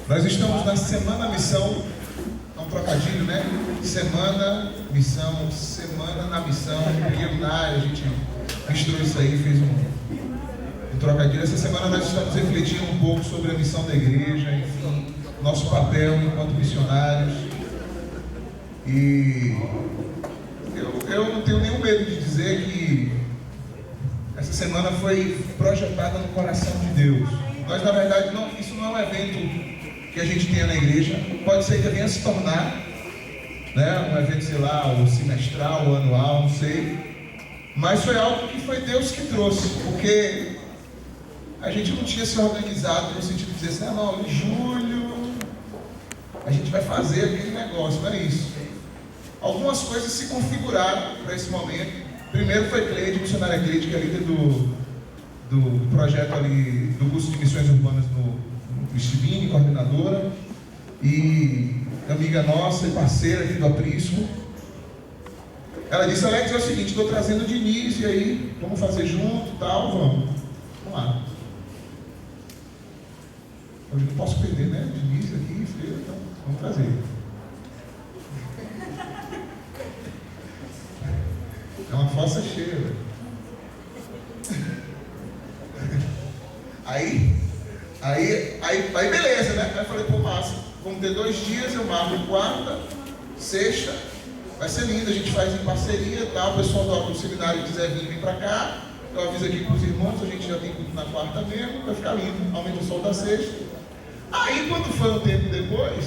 Nós estamos na Semana Missão, é um trocadilho, né? Semana, missão, semana na missão, a gente misturou isso aí e fez um trocadilho. Essa semana nós estamos refletindo um pouco sobre a missão da igreja, enfim, nosso papel enquanto missionários. E eu não tenho nenhum medo de dizer que essa semana foi projetada no coração de Deus. Nós, na verdade, isso não é um evento que a gente tenha na igreja. Pode ser que venha se tornar, né, um evento, sei lá, ou semestral, ou anual, não sei. Mas foi algo que foi Deus que trouxe, porque a gente não tinha se organizado no sentido de dizer assim, não, em julho a gente vai fazer aquele negócio, não é isso. Algumas coisas se configuraram para esse momento. Primeiro foi Cleide, missionária Cleide, que é líder do projeto ali, do curso de missões urbanas no Estibini, coordenadora, e amiga nossa e parceira aqui do Aprisco. Ela disse, Alex, é o seguinte, estou trazendo o Diniz, e aí, vamos fazer junto e tal, vamos lá. Eu não posso perder, né, o Diniz aqui, então vamos trazer. É uma fossa cheia, velho. Aí beleza, né? Aí eu falei, pô, massa, vamos ter 2 dias, eu marco quarta, sexta, vai ser lindo, a gente faz em parceria e tal, o pessoal do seminário quiser vir pra cá, eu aviso aqui pros irmãos, a gente já tem culto na quarta mesmo, vai ficar lindo, aumenta o sol da sexta. Aí quando foi um tempo depois,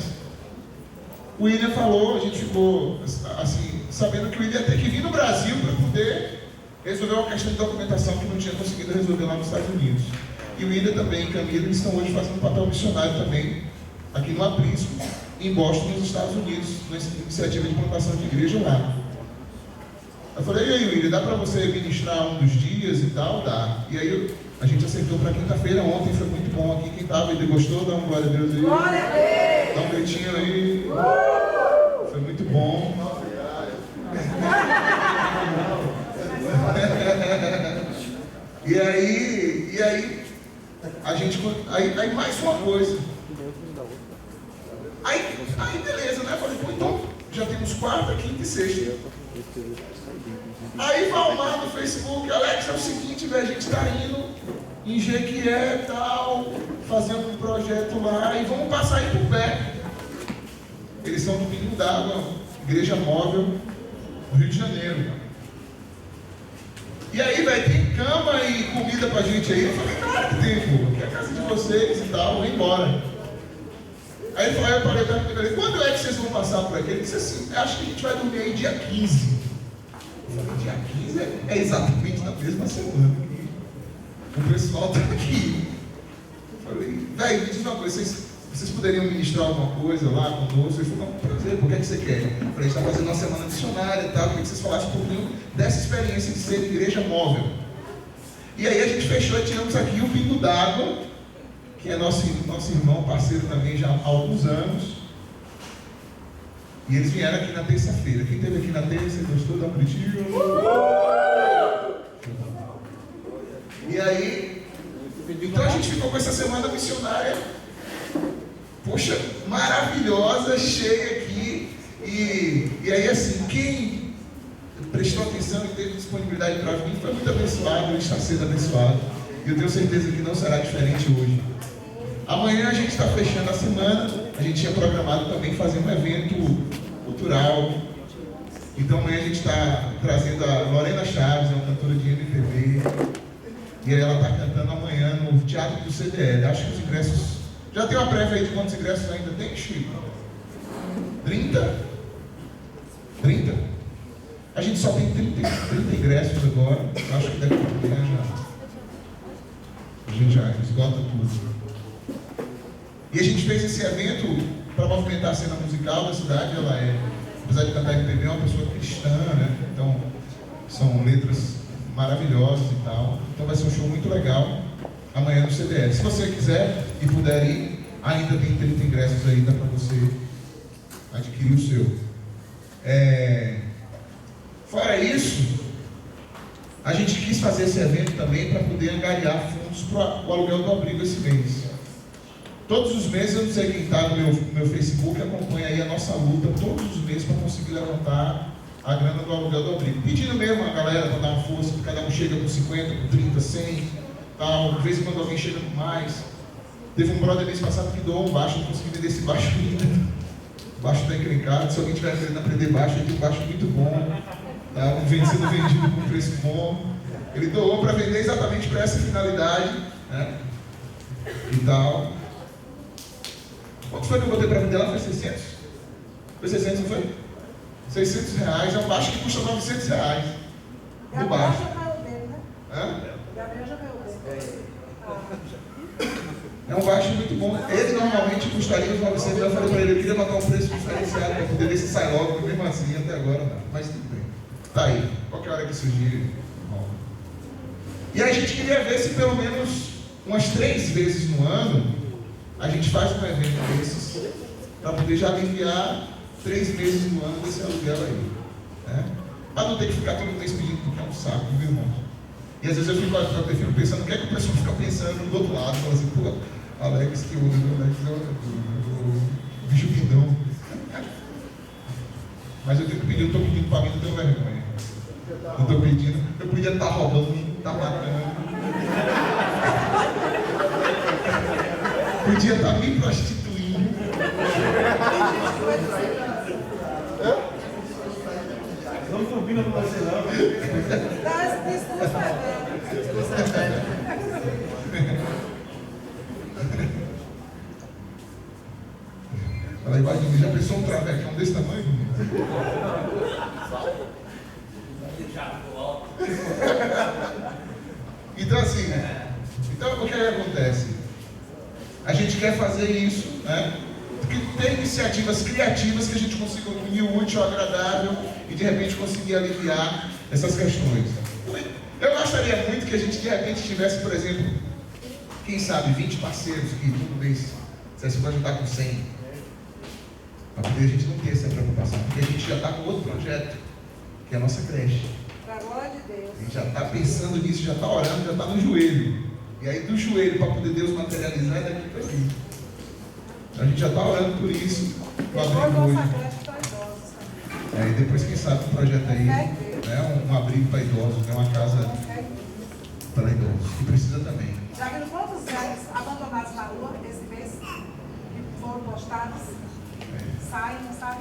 o William falou, a gente ficou assim, sabendo que o William ia ter que vir no Brasil para poder resolver uma questão de documentação que não tinha conseguido resolver lá nos Estados Unidos. E o William também e Camila, eles estão hoje fazendo um papel missionário também, aqui no Aprisco, em Boston, nos Estados Unidos, na iniciativa de plantação de igreja lá. Eu falei, e aí, William, dá para você ministrar um dos dias e tal? Dá. E aí a gente acertou para quinta-feira, ontem foi muito bom aqui. Quem estava ele gostou? Dá uma glória a Deus aí. Glória a Deus! Dá um gritinho aí. Foi muito bom. E aí a gente, aí mais uma coisa. Aí beleza, né? Falei, pô, então já temos quarta, quinta e sexta. Aí Valmar no Facebook, Alex, é o seguinte, velho, a gente está indo em Jequié e tal, fazendo um projeto lá e vamos passar aí por perto. Eles são do Pinho d'Água, igreja móvel do Rio de Janeiro. E aí, velho, tem cama e comida pra gente aí? Eu falei, claro que tem, pô, que é a casa de vocês e tal, vem embora. Aí eu parei perto dele e falei, quando é que vocês vão passar por aqui? Ele disse assim, acho que a gente vai dormir aí dia 15. Eu falei, dia 15 é exatamente na mesma semana que o pessoal tá aqui. Eu falei, velho, me diz uma coisa, vocês poderiam ministrar alguma coisa lá conosco? Ele falou, não, prazer, por que você quer? Eu falei, a gente está fazendo uma semana missionária e tal, eu queria que vocês falassem um pouquinho dessa experiência de ser igreja móvel. E aí a gente fechou e tiramos aqui o Pingo d'Água, que é nosso irmão, parceiro também já há alguns anos. E eles vieram aqui na terça-feira. Quem esteve aqui na terça, gostou da aperitivo? E aí, então a gente ficou com essa semana missionária, poxa, maravilhosa, cheia aqui. E aí assim, quem prestou atenção e teve disponibilidade para vir foi muito abençoado, está sendo abençoado. E eu tenho certeza que não será diferente hoje. Amanhã a gente está fechando a semana, a gente tinha programado também fazer um evento cultural. Então amanhã a gente está trazendo a Lorena Chaves, é uma cantora de MPB. E aí ela está cantando amanhã no Teatro do CDL. Acho que os ingressos... Já tem uma prévia aí de quantos ingressos ainda tem, Chico? 30? 30? A gente só tem 30 ingressos agora. Acho que daqui a amanhã a gente já esgota tudo. E a gente fez esse evento para movimentar a cena musical da cidade. Ela é, apesar de cantar MPB, é uma pessoa cristã, né? Então, são letras maravilhosas e tal. Então vai ser um show muito legal amanhã no CDL. Se você quiser e puder ir, ainda tem 30 ingressos aí, dá para você adquirir o seu. Fora isso, a gente quis fazer esse evento também para poder angariar fundos para o aluguel do abrigo esse mês. Todos os meses, eu não sei quem está no meu Facebook, acompanha aí a nossa luta todos os meses para conseguir levantar a grana do aluguel do abrigo. Pedindo mesmo a galera para dar uma força, que cada um chega com 50, com 30, 100, tal. De vez em quando alguém chega com mais. Teve um brother mês passado que doou um baixo, eu não consegui vender esse baixo ainda. O baixo está encrencado, se alguém estiver querendo aprender baixo, ele tem um baixo muito bom, tá? Sendo vendido com preço bom. Ele doou para vender exatamente para essa finalidade, né? E tal. Quanto foi que eu botei para vender lá? Foi 600? Foi 600, não foi? 600 reais, é um baixo que custa 900 reais. Do baixo. Hã? É um baixo muito bom. Ele normalmente custaria os 900. Eu falei para ele, eu queria botar um preço diferenciado para poder ver se sai logo, mas mesmo assim, até agora não. Mas tudo bem. Tá aí. Qualquer hora que surgir. E a gente queria ver se pelo menos umas 3 vezes no ano a gente faz um evento desses para poder já aliviar 3 meses no ano desse aluguel aí, né? Para não ter que ficar todo mês pedindo, porque é um saco, viu, irmão? E às vezes eu fico pensando, o que é que o pessoal fica pensando do outro lado? Fala assim, pô, Alex, que o Alex é o bicho guindão. Mas eu tenho que pedir, eu estou pedindo para mim, não tenho vergonha. Não estou pedindo, eu podia estar roubando, estar matando. Podia estar me prostituindo. Não combina com você, não. Ela vai dizer, já pensou um travecão desse tamanho? Então assim, então o que acontece? A gente quer fazer isso, né? Porque tem iniciativas criativas que a gente consiga unir o útil ao agradável e de repente conseguir aliviar essas questões. Eu gostaria muito que a gente de repente tivesse, por exemplo, quem sabe 20 parceiros que todo mês você pode ajudar com 100. Para poder a gente não ter essa preocupação, porque a gente já está com outro projeto, que é a nossa creche. Para a glória de Deus. A gente já está pensando nisso, já está orando, já está no joelho. E aí do joelho para poder Deus materializar é daqui para ali. A gente já está orando por isso. Depois nossa creche para idosos também. E depois quem sabe um projeto aí, né, um abrigo para idosos, né, uma casa para idosos, que precisa também. Já viram quantos velhos abandonados na rua esse mês? Que foram postados? Saem, não saem?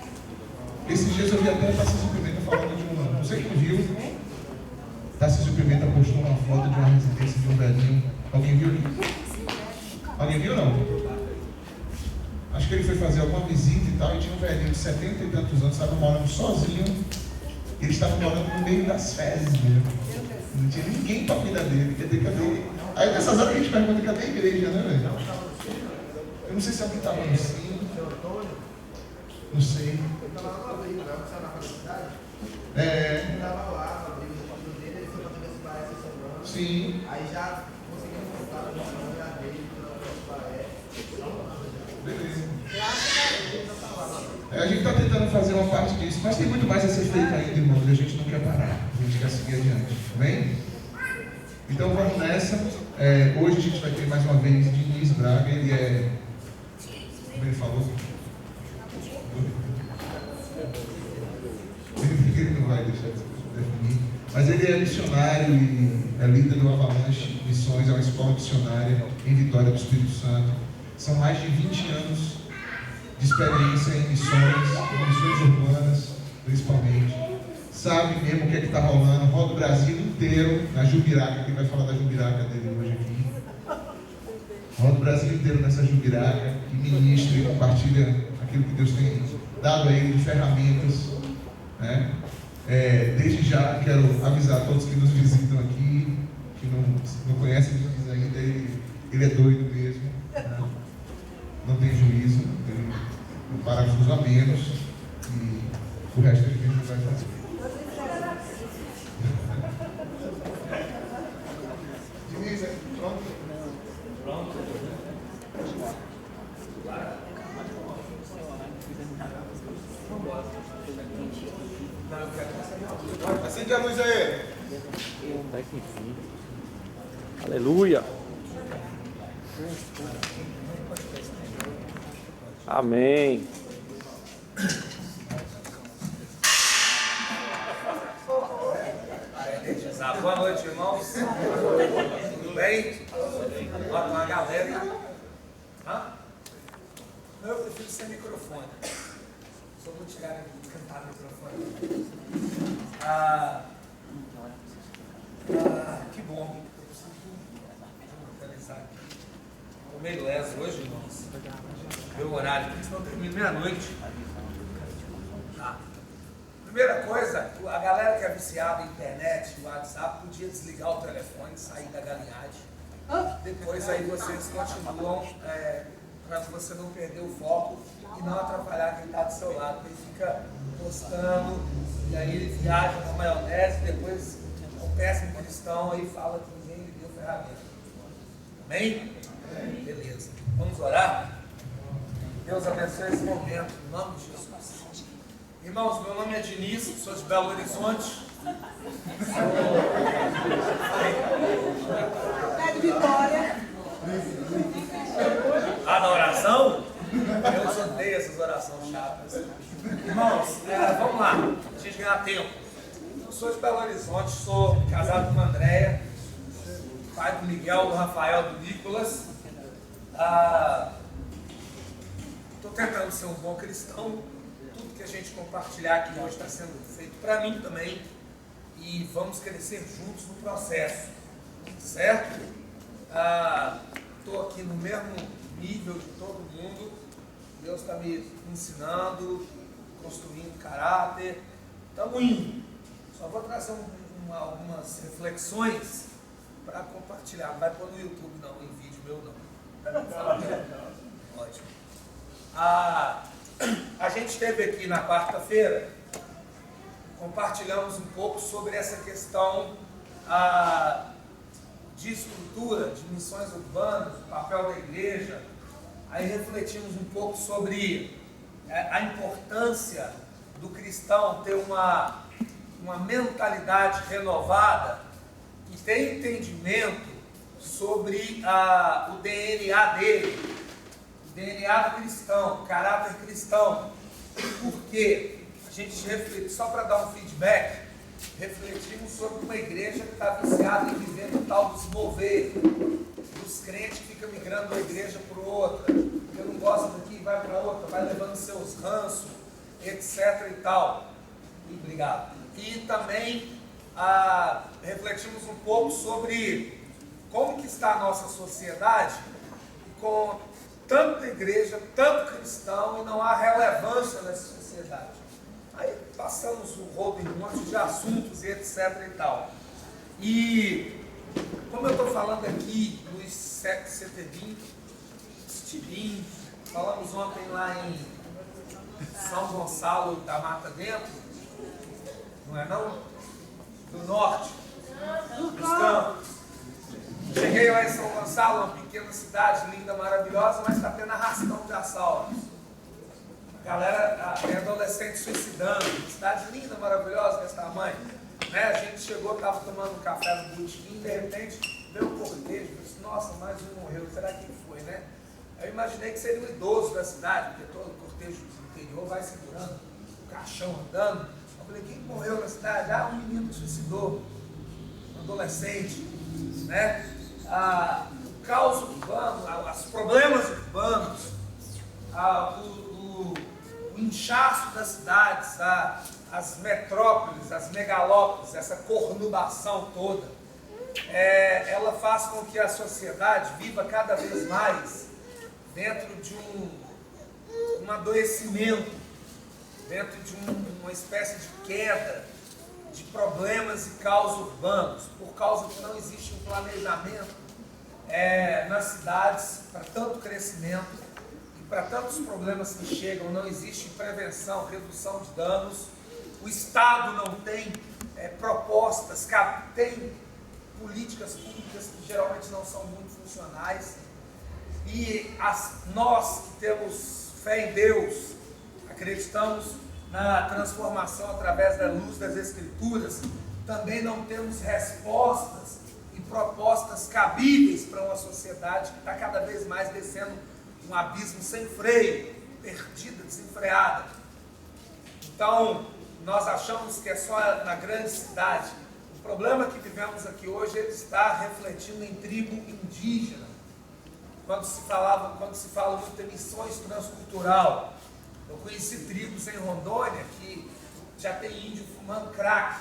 Esses dias eu vi até a Tarcísio Pimenta falando de uma, não sei quem viu. Tarcísio Pimenta postou uma foto de uma residência de um velhinho. Alguém viu? Alguém viu ou não? Acho que ele foi fazer alguma visita e tal, e tinha um velhinho de 70 e tantos anos, estava morando sozinho. E ele estava morando no meio das fezes mesmo. Não tinha ninguém para cuidar dele. Cadê? Aí nessas horas que a gente pergunta, cadê a igreja, né, velho? Eu não sei se alguém estava no sim. Não sei. Eu estava lá no abrigo, né? Você na faculdade? É. Eu estava lá no abrigo do pastor dele, ele foi para ver se parece essa semana. Sim. Aí já conseguimos voltar no chão e a rede Beleza. A gente está tentando fazer uma parte disso, mas tem muito mais a ser feito ainda, irmãos, e a gente não quer parar, a gente quer seguir adiante, amém? Então vamos nessa. Hoje a gente vai ter mais uma vez Diniz Braga, ele é, como ele falou, ele não vai deixar de definir, mas ele é missionário e é líder do Avalanche Missões, é uma escola missionária em Vitória do Espírito Santo. São mais de 20 anos de experiência em missões urbanas, principalmente. Sabe mesmo o que é que está rolando, roda o Brasil inteiro na Jubiraca, quem vai falar da Jubiraca dele hoje aqui. Roda o Brasil inteiro nessa Jubiraca, e ministra e compartilha aquilo que Deus tem dado a ele de ferramentas, né? Desde já quero avisar a todos que nos visitam aqui, que não conhecem Jesus ainda, ele é doido mesmo, né? Não tem juízo, tem um parafuso a menos, e o resto ele mesmo vai fazer. Diniz, pronto? Pronto. Acende a luz aí. Aleluia. Amém. Boa noite, irmãos. Tudo bem? Bora uma galera. Hã? Não, eu prefiro sem microfone. Sou muito chegado de cantar no microfone. Que bom. Eu preciso localizar aqui. Estou meio leso hoje, irmãos. Meu horário aqui, senão termina meia-noite. Tá. Primeira coisa, a galera que é viciada em internet, no WhatsApp, podia desligar o telefone, sair da galinhagem. Depois aí vocês continuam, para você não perder o foco e não atrapalhar quem está do seu lado. Ele fica postando, e aí ele viaja na maionese, depois é um péssimo cristão, aí fala que ninguém lhe deu ferramenta. Amém? Beleza. Vamos orar? Deus abençoe esse momento, em nome de Jesus. Irmãos, meu nome é Diniz, sou de Belo Horizonte. É de Vitória. Na oração? Eu odeio essas orações chatas. Irmãos, vamos lá, a gente ganhar tempo. Eu sou de Belo Horizonte, sou casado com a Andréia, pai do Miguel, do Rafael, do Nicolas. Estou tentando ser um bom cristão. Tudo que a gente compartilhar aqui hoje está sendo feito para mim também. E vamos crescer juntos no processo. Certo? Estou aqui no mesmo nível de todo mundo. Deus está me ensinando, construindo caráter. Estamos indo. Só vou trazer algumas reflexões para compartilhar. Não vai pôr no YouTube não, em vídeo meu não. Ótimo. A gente esteve aqui na quarta-feira, compartilhamos um pouco sobre essa questão de estrutura, de missões urbanas, o papel da igreja. Aí refletimos um pouco sobre a importância do cristão ter uma mentalidade renovada e ter entendimento sobre o DNA dele. DNA do cristão, caráter cristão, porque a gente reflete, só para dar um feedback, refletimos sobre uma igreja que está viciada em viver no tal dos mover, dos crentes que ficam migrando de uma igreja para outra, que não gosta daqui, vai para outra, vai levando seus ranços, etc. e tal. E obrigado. E também refletimos um pouco sobre como que está a nossa sociedade com tanta igreja, tanto cristão, e não há relevância nessa sociedade. Aí passamos o rodo em um monte de assuntos e etc e tal. E como eu estou falando aqui nos CTV, Estirim, falamos ontem lá em São Gonçalo da Mata Dentro, não é não? Do norte, dos campos. Cheguei lá em São Gonçalo, uma pequena cidade linda, maravilhosa, mas está tendo arrastão de assaltos. A galera é adolescente suicidando, cidade linda, maravilhosa, desse tamanho. Né? A gente chegou, estava tomando um café no botequim, de repente veio um cortejo, eu disse, nossa, mais um morreu, será que foi, né? Eu imaginei que seria um idoso da cidade, porque todo cortejo do interior vai segurando o caixão andando. Eu falei, quem morreu na cidade? Um menino que suicidou, um adolescente, né? O caos urbano, os problemas urbanos, o inchaço das cidades, as metrópoles, as megalópolis, essa cornubação toda, ela faz com que a sociedade viva cada vez mais dentro de um adoecimento, dentro de uma espécie de queda, de problemas e caos urbanos, por causa que não existe um planejamento nas cidades para tanto crescimento e para tantos problemas que chegam, não existe prevenção, redução de danos, o Estado não tem propostas, tem políticas públicas que geralmente não são muito funcionais, e nós que temos fé em Deus, acreditamos na transformação através da luz das Escrituras, também não temos respostas e propostas cabíveis para uma sociedade que está cada vez mais descendo um abismo sem freio, desenfreada. Então, nós achamos que é só na grande cidade. O problema que vivemos aqui hoje, ele está refletindo em tribo indígena. Quando se fala muito em missões transcultural, eu conheci tribos em Rondônia que já tem índio fumando crack.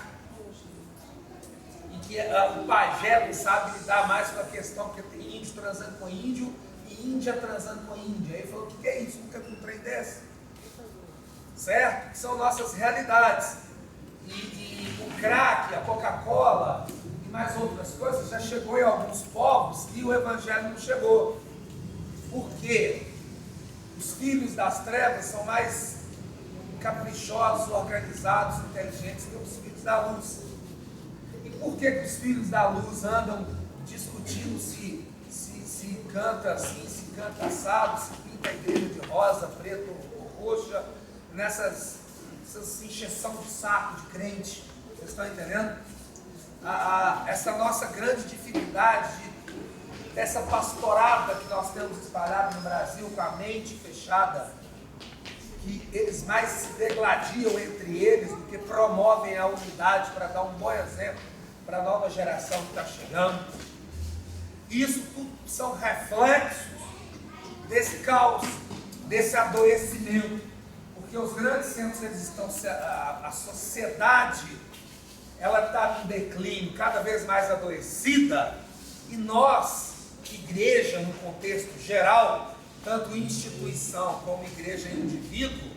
E que o pajé não sabe lidar mais com a questão, porque tem índio transando com índio e índia transando com índia. Aí ele falou, o que é isso? Nunca vi um trem desse. Certo? Que são nossas realidades. E o crack, a Coca-Cola e mais outras coisas já chegou em alguns povos e o evangelho não chegou. Por quê? Os filhos das trevas são mais caprichosos, organizados, inteligentes do que os filhos da luz. E por que os filhos da luz andam discutindo se canta assim, se canta assado, se pinta a igreja de rosa, preto ou roxa, nessas encheção de saco de crente? Vocês estão entendendo? Essa nossa grande dificuldade dessa pastorada que nós temos espalhado no Brasil, com a mente fechada, que eles mais se degladiam entre eles do que promovem a unidade para dar um bom exemplo para a nova geração que está chegando. Isso tudo são reflexos desse caos, desse adoecimento, porque os grandes centros, eles estão, a sociedade, ela está em declínio, cada vez mais adoecida, e nós, igreja no contexto geral, tanto instituição como igreja e indivíduo,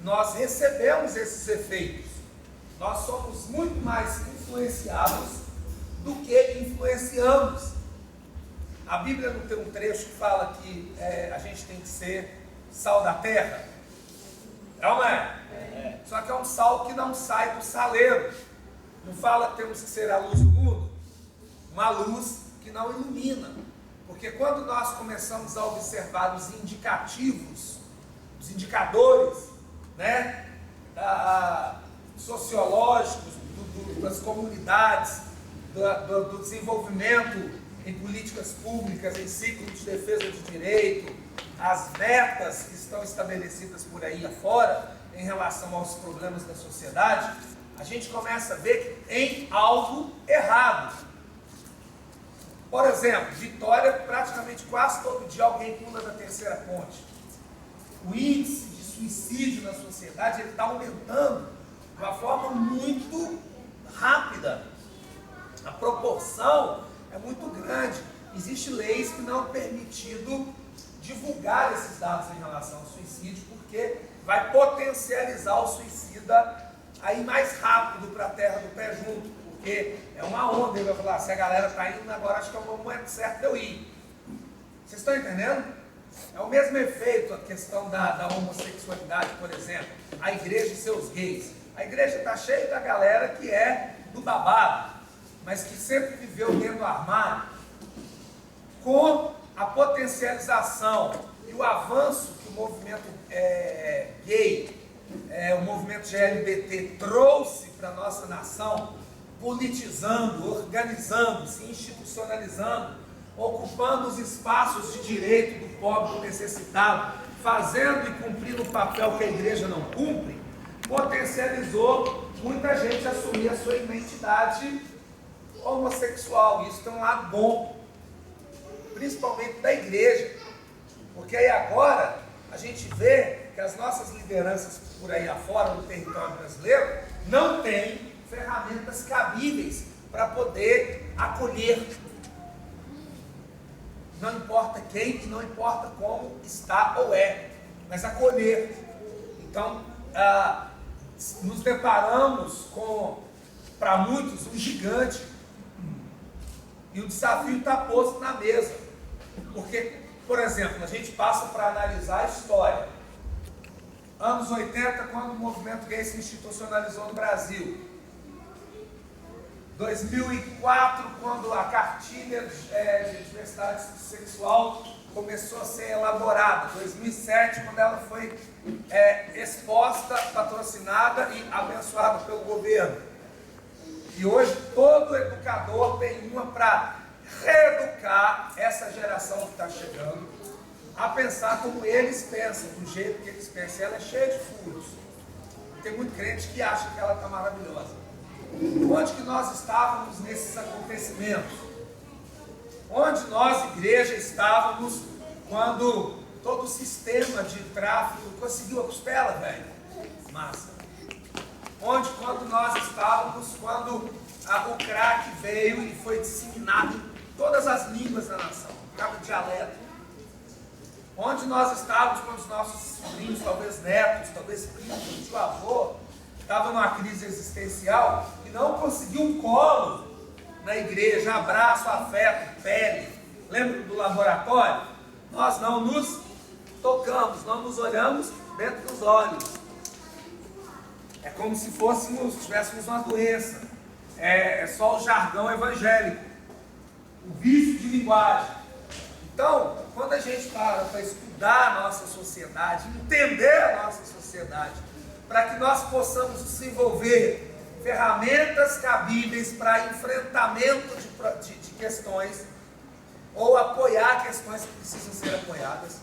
nós recebemos esses efeitos. Nós somos muito mais influenciados do que influenciamos. A Bíblia não tem um trecho que fala que a gente tem que ser sal da terra? Não é? Só que é um sal que não sai do saleiro. Não fala que temos que ser a luz do mundo? Uma luz que não ilumina. Porque quando nós começamos a observar os indicativos, os indicadores, né, sociológicos das comunidades, do desenvolvimento em políticas públicas, em ciclo de defesa de direito, as metas que estão estabelecidas por aí afora em relação aos problemas da sociedade, a gente começa a ver que tem algo errado. Por exemplo, Vitória, praticamente quase todo dia alguém pula da terceira ponte. O índice de suicídio na sociedade está aumentando de uma forma muito rápida. A proporção é muito grande. Existem leis que não é permitido divulgar esses dados em relação ao suicídio, porque vai potencializar o suicida a ir mais rápido para a terra do pé junto. Porque é uma onda, ele vai falar, se a galera está indo, agora acho que é o momento certo de eu ir. Vocês estão entendendo? É o mesmo efeito a questão da homossexualidade, por exemplo. A igreja e seus gays. A igreja está cheia da galera que é do babado, mas que sempre viveu dentro do armário. Com a potencialização e o avanço que o movimento gay, o movimento LGBT trouxe para a nossa nação, politizando, organizando, se institucionalizando, ocupando os espaços de direito do pobre, do necessitado, fazendo e cumprindo o papel que a igreja não cumpre, potencializou muita gente assumir a sua identidade homossexual. Isso tem um lado bom, principalmente da igreja, porque aí agora a gente vê que as nossas lideranças por aí afora, no território brasileiro, não têm ferramentas cabíveis para poder acolher. Não importa quem e não importa como está ou é, mas acolher. Então, nos deparamos com, para muitos, um gigante. E o desafio está posto na mesa. Porque, por exemplo, a gente passa para analisar a história. Anos 80, quando o movimento gay se institucionalizou no Brasil. 2004, quando a cartilha de diversidade sexual começou a ser elaborada. 2007, quando ela foi exposta, patrocinada e abençoada pelo governo. E hoje todo educador tem uma para reeducar essa geração que está chegando a pensar como eles pensam, do jeito que eles pensam. Ela é cheia de furos. Tem muito crente que acha que ela está maravilhosa. Onde que nós estávamos nesses acontecimentos? Onde nós, igreja, estávamos quando todo o sistema de tráfico conseguiu a costela, velho? Massa. Onde, quando nós estávamos, quando o crack veio e foi disseminado em todas as línguas da nação, cada dialeto. Onde nós estávamos quando os nossos sobrinhos, talvez netos, talvez primos, tio avô, estavam numa crise existencial e não conseguiu um colo na igreja, abraço, afeto, pele. Lembra do laboratório? Nós não nos tocamos, não nos olhamos dentro dos olhos. É como se tivéssemos uma doença. É só o jargão evangélico, o vício de linguagem. Então, quando a gente para estudar a nossa sociedade, entender a nossa sociedade, para que nós possamos desenvolver ferramentas cabíveis para enfrentamento de questões, ou apoiar questões que precisam ser apoiadas,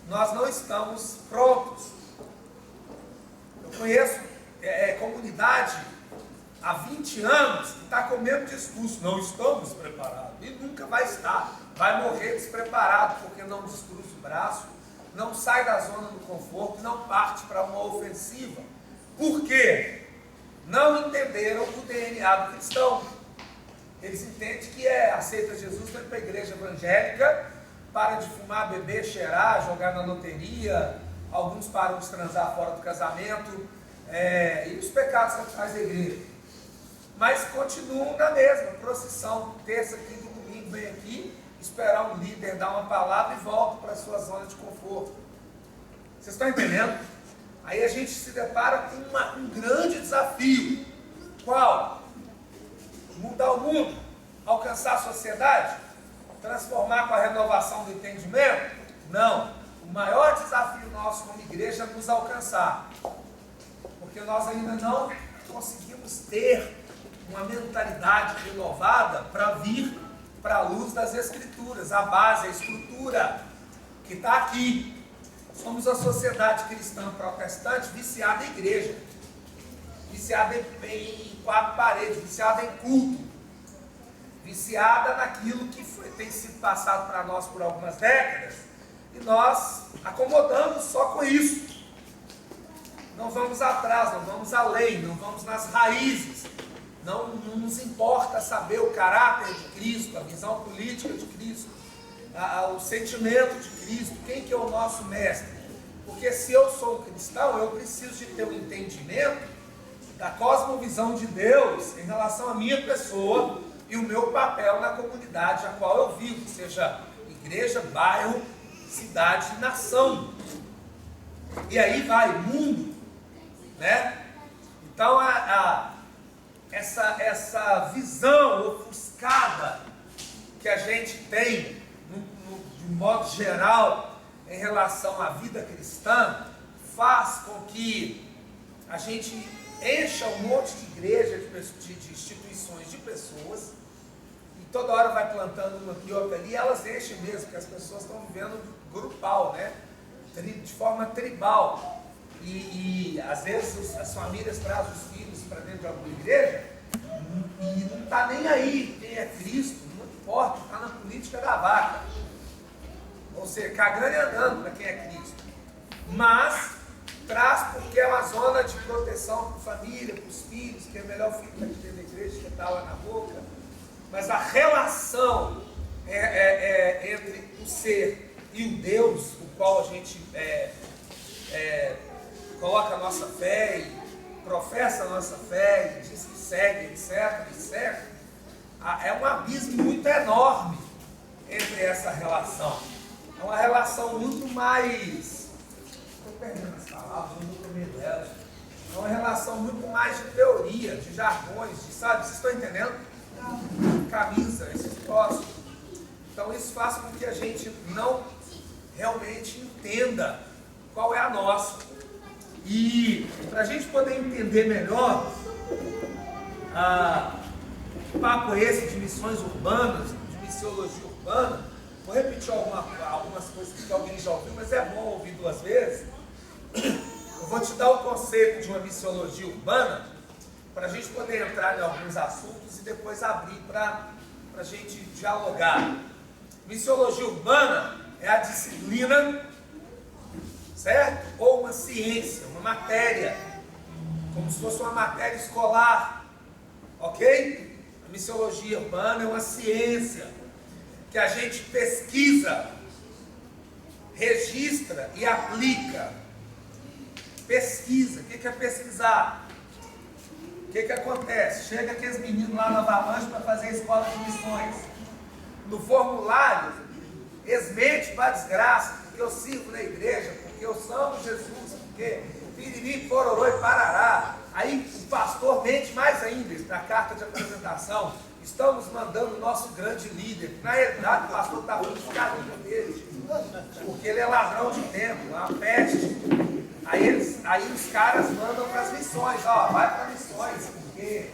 nós não estamos prontos. Eu conheço comunidade há 20 anos que está com o mesmo discurso: não estamos preparados, e nunca vai estar, vai morrer despreparado, porque não descruza o braço, não sai da zona do conforto, não parte para uma ofensiva. Por quê? Não entenderam o DNA do cristão. Eles entendem que aceita Jesus, vai para a igreja evangélica, para de fumar, beber, cheirar, jogar na loteria, alguns param de transar fora do casamento, e os pecados sexuais da igreja. Mas continuam na mesma procissão, terça, quinta e domingo, vem aqui, esperar um líder dar uma palavra e volta para a sua zona de conforto. Vocês estão entendendo? Aí a gente se depara com um grande desafio. Qual? Mudar o mundo? Alcançar a sociedade? Transformar com a renovação do entendimento? Não. O maior desafio nosso como igreja é nos alcançar. Porque nós ainda não conseguimos ter uma mentalidade renovada para vir para a luz das Escrituras, a base, a estrutura que está aqui. Somos a sociedade cristã protestante viciada em igreja, viciada em quatro paredes, viciada em culto, viciada naquilo que tem sido passado para nós por algumas décadas, e nós acomodamos só com isso. Não vamos atrás, não vamos além, não vamos nas raízes. Não nos importa saber o caráter de Cristo, a visão política de Cristo, o sentimento de Cristo, quem que é o nosso mestre. Porque se eu sou cristão, eu preciso de ter um entendimento da cosmovisão de Deus em relação à minha pessoa e o meu papel na comunidade a qual eu vivo, seja igreja, bairro, cidade e nação. E aí vai, mundo, né? Então essa visão ofuscada que a gente tem, de modo geral, em relação à vida cristã, faz com que a gente encha um monte de igrejas, de instituições, de pessoas, e toda hora vai plantando uma aqui, outra ali, e elas enchem mesmo, porque as pessoas estão vivendo grupal, né? De forma tribal. E às vezes as famílias trazem os filhos para dentro de alguma igreja e não está nem aí quem é Cristo, não importa, está na política da vaca. Ou seja, cagando e andando para quem é Cristo. Mas traz porque é uma zona de proteção para a família, para os filhos, que é melhor o filho estar aqui dentro da igreja que está lá na boca. Mas a relação entre o ser e o Deus, o qual a gente coloca a nossa fé e professa a nossa fé e diz que segue, etc. É um abismo muito enorme entre essa relação. É uma relação muito mais... Estou perdendo as palavras, não estou comendo elas. É uma relação muito mais de teoria, de jargões, sabe? Vocês estão entendendo? Camisa, esses troços. Então isso faz com que a gente não realmente entenda qual é a nossa. E para a gente poder entender melhor, o papo esse de missões urbanas, de missiologia urbana, Vou repetir algumas coisas que alguém já ouviu, mas é bom ouvir 2 vezes. Eu vou te dar o conceito de uma missiologia urbana, para a gente poder entrar em alguns assuntos e depois abrir para a gente dialogar. Missiologia urbana é a disciplina, certo? Ou uma ciência, uma matéria, como se fosse uma matéria escolar, ok? A missiologia urbana é uma ciência que a gente pesquisa, registra e aplica. Pesquisa, o que é pesquisar? O que acontece? Chega aqueles meninos lá na Avalanche para fazer a escola de missões. No formulário, eles mentem para a desgraça, porque eu sirvo na igreja, porque eu amo Jesus, porque piriri, pororô e parará. Aí o pastor mente mais ainda, na carta de apresentação. Estamos mandando o nosso grande líder. Na realidade, o pastor está falando de carinho dele, porque ele é ladrão de tempo, uma peste. Aí os caras mandam para as missões, ó, vai para missões, porque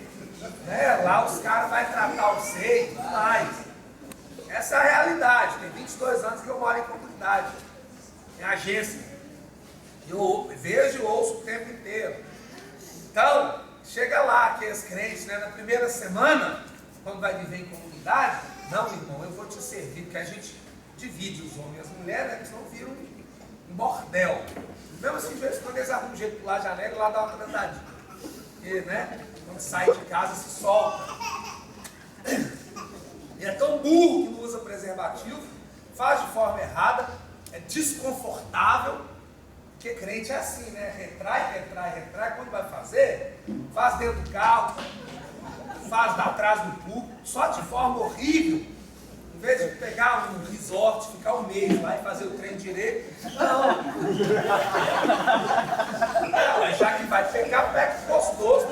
né, lá os caras vão tratar o seio e tudo mais. Essa é a realidade. Tem 22 anos que eu moro em comunidade, em agência. Eu vejo e ouço o tempo inteiro. Então, chega lá, aqueles crentes, né, na primeira semana, quando vai viver em comunidade, não, irmão, eu vou te servir, porque a gente divide os homens e as mulheres, né, eles não viram um bordel. Mesmo assim, de vez em quando eles arrumam um jeito de pular a janela e lá dá uma transadinha. Porque, né, quando sai de casa se solta. E é tão burro que não usa preservativo, faz de forma errada, é desconfortável, porque crente é assim, né? Retrai, quando vai fazer, faz dentro do carro, faz atrás do púlpito, só de forma horrível. Em vez de pegar um resort, ficar um mês lá e fazer o trem direito, não. Mas já que vai pegar, pega gostoso,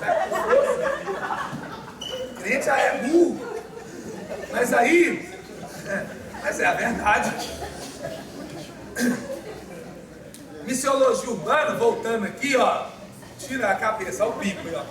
crente já é burro. Mas aí, mas é a verdade. Missiologia urbana, voltando aqui, ó, tira a cabeça, ó, o bico aí, ó.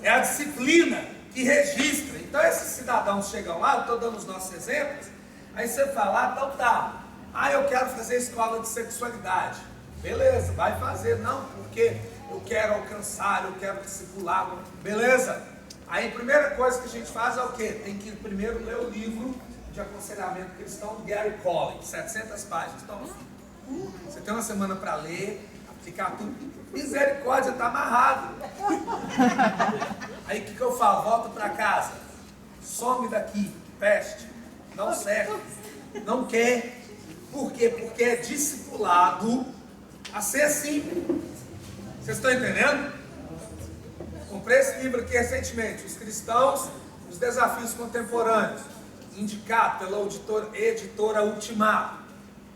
É a disciplina que registra. Então esses cidadãos chegam lá, eu estou dando os nossos exemplos, aí você fala, então tá, eu quero fazer escola de sexualidade. Beleza, vai fazer, não, porque eu quero alcançar, eu quero discipular, beleza? Aí a primeira coisa que a gente faz é o quê? Tem que primeiro ler o livro de aconselhamento cristão do Gary Collins, 700 páginas. Então, você tem uma semana para ler, aplicar tudo. Misericórdia, está amarrado. Aí o que eu falo? Volta para casa. Some daqui, peste. Não serve. Não quer. Por quê? Porque é discipulado a ser assim. Vocês estão entendendo? Comprei esse livro aqui recentemente, Os Cristãos, os Desafios Contemporâneos, indicado pela editora Ultimato.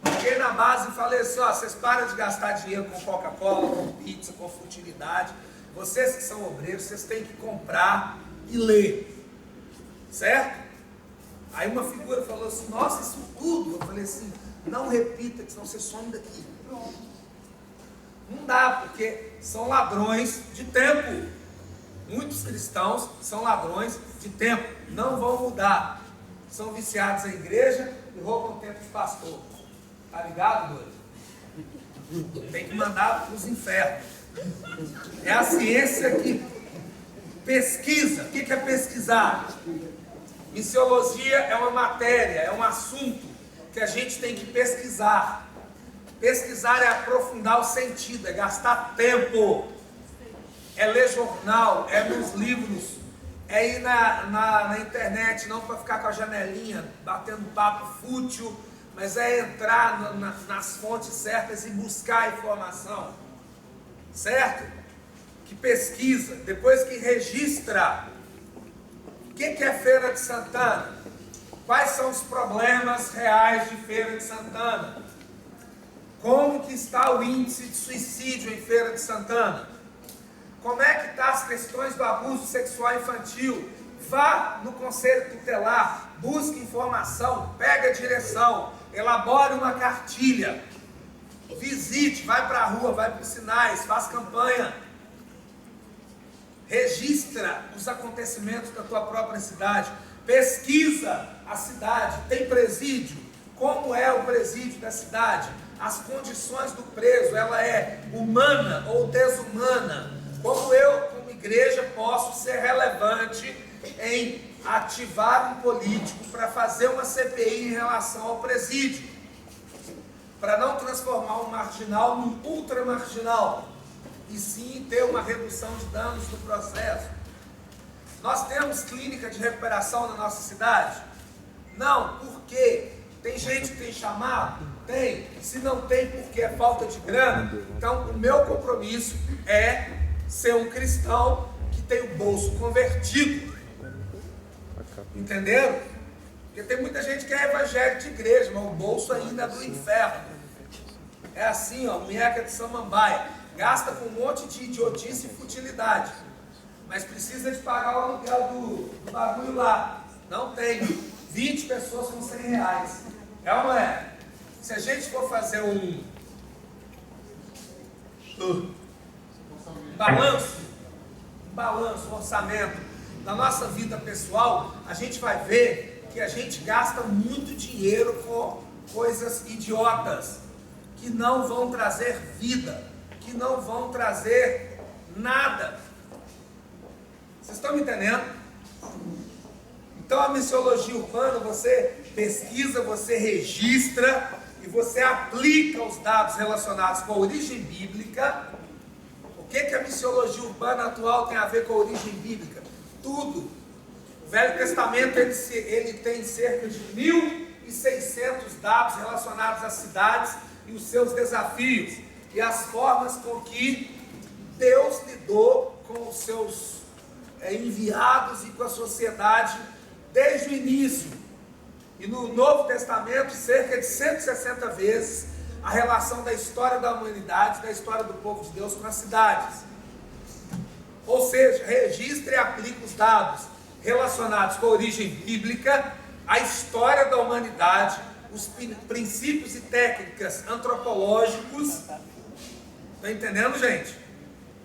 Fiquei na base e falei assim, ó, vocês param de gastar dinheiro com Coca-Cola, com pizza, com futilidade. Vocês que são obreiros, vocês têm que comprar e ler. Certo? Aí uma figura falou assim, nossa, isso tudo. Eu falei assim, não repita, que senão você some daqui. Não dá, porque são ladrões de tempo. Muitos cristãos são ladrões de tempo. Não vão mudar. São viciados à igreja e roubam o tempo de pastor. Tá ligado, doido? Tem que mandar para os infernos. É a ciência que pesquisa. O que é pesquisar? Missiologia é uma matéria, é um assunto que a gente tem que pesquisar. Pesquisar é aprofundar o sentido, é gastar tempo. É ler jornal, é nos livros, é ir na internet, não para ficar com a janelinha, batendo papo fútil, mas é entrar nas fontes certas e buscar informação, certo? Que pesquisa, depois que registra. O que é Feira de Santana? Quais são os problemas reais de Feira de Santana? Como que está o índice de suicídio em Feira de Santana? Como é que estão as questões do abuso sexual infantil? Vá no conselho tutelar, busque informação, pega a direção, elabore uma cartilha, visite, vai para a rua, vai para os sinais, faz campanha, registra os acontecimentos da tua própria cidade, pesquisa a cidade? Tem presídio? Como é o presídio da cidade? As condições do preso, ela é humana ou desumana? Como eu, como igreja, posso ser relevante em ativar um político para fazer uma CPI em relação ao presídio? Para não transformar um marginal num ultramarginal, e sim ter uma redução de danos no processo. Nós temos clínica de recuperação na nossa cidade? Não, por quê? Tem gente que tem chamado? Tem. Se não tem, porque é falta de grana. Então, o meu compromisso é ser um cristão que tem o bolso convertido. Entenderam? Porque tem muita gente que é evangélico de igreja, mas o bolso ainda é do inferno. É assim, ó, munheca de samambaia. Gasta com um monte de idiotice e futilidade. Mas precisa de pagar o aluguel do bagulho lá. Não tem. 20 pessoas com 100 reais. É ou não é? Se a gente for fazer um balanço, um orçamento da nossa vida pessoal, a gente vai ver que a gente gasta muito dinheiro com coisas idiotas, que não vão trazer vida, que não vão trazer nada. Vocês estão me entendendo? Então a missiologia urbana, você pesquisa, você registra e você aplica os dados relacionados com a origem bíblica. O que a missiologia urbana atual tem a ver com a origem bíblica? Tudo. O Velho Testamento ele tem cerca de 1.600 dados relacionados às cidades e os seus desafios e as formas com que Deus lidou com os seus enviados e com a sociedade desde o início. E no Novo Testamento, cerca de 160 vezes, a relação da história da humanidade, da história do povo de Deus com as cidades. Ou seja, registra e aplica os dados relacionados com a origem bíblica, a história da humanidade, os princípios e técnicas antropológicos. Estão entendendo, gente?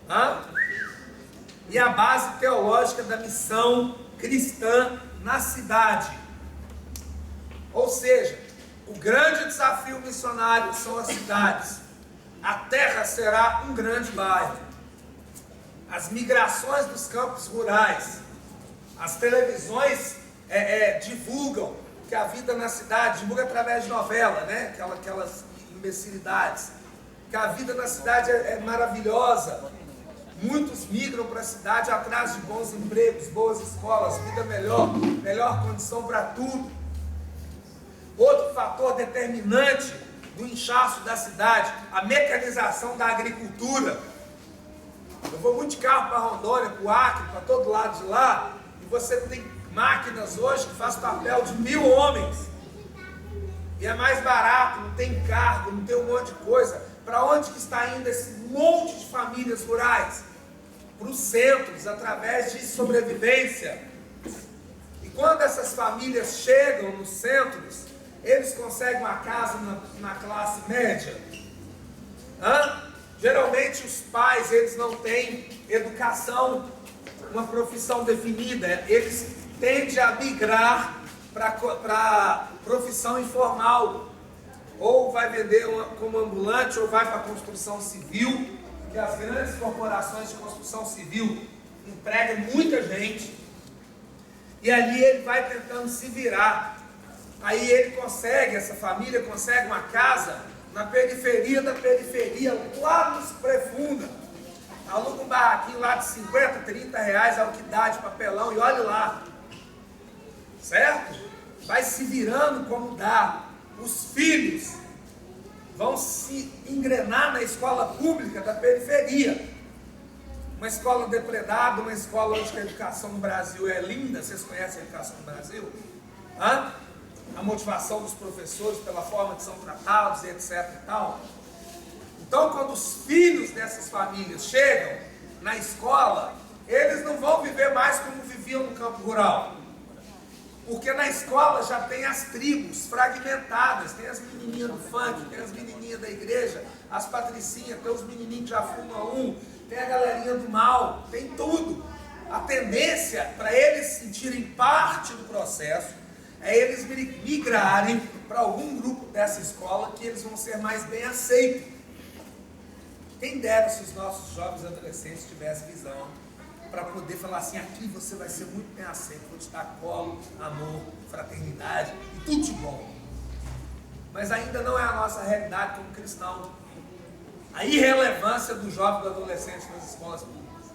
Hã? E a base teológica da missão cristã na cidade. Ou seja, o grande desafio missionário são as cidades. A terra será um grande bairro. As migrações dos campos rurais. As televisões divulgam que a vida na cidade, divulga através de novela, né? Aquelas imbecilidades. Que a vida na cidade é maravilhosa. Muitos migram para a cidade atrás de bons empregos, boas escolas, vida melhor, melhor condição para tudo. Outro fator determinante do inchaço da cidade, a mecanização da agricultura. Eu vou muito de carro para Rondônia, para o Acre, para todo lado de lá, e você tem máquinas hoje que fazem papel de 1.000 homens. E é mais barato, não tem cargo, não tem um monte de coisa. Para onde que está indo esse monte de famílias rurais? Para os centros, através de sobrevivência. E quando essas famílias chegam nos centros, eles conseguem uma casa na classe média? Geralmente os pais, eles não têm educação, uma profissão definida. Eles tendem a migrar para profissão informal. Ou vai vender como ambulante, ou vai para a construção civil, que as grandes corporações de construção civil empregam muita gente, e ali ele vai tentando se virar. Aí ele consegue, essa família consegue uma casa na periferia da periferia, lá nos prefunda. Aluga um barraquinho lá de 50, 30 reais, é o que dá de papelão, e olha lá. Certo? Vai se virando como dá. Os filhos vão se engrenar na escola pública da periferia. Uma escola depredada, uma escola onde a educação no Brasil é linda. Vocês conhecem a educação no Brasil? A motivação dos professores pela forma que são tratados, etc. e tal. Então, quando os filhos dessas famílias chegam na escola, eles não vão viver mais como viviam no campo rural. Porque na escola já tem as tribos fragmentadas, tem as menininhas do funk, tem as menininhas da igreja, as patricinhas, tem os menininhos que já fumam tem a galerinha do mal, tem tudo. A tendência para eles se sentirem parte do processo é eles migrarem para algum grupo dessa escola que eles vão ser mais bem aceitos. Quem dera se os nossos jovens adolescentes tivessem visão para poder falar assim: aqui você vai ser muito bem aceito, vou te dar colo, amor, fraternidade e tudo de bom. Mas ainda não é a nossa realidade como cristão. A irrelevância do jovem e do adolescente nas escolas públicas.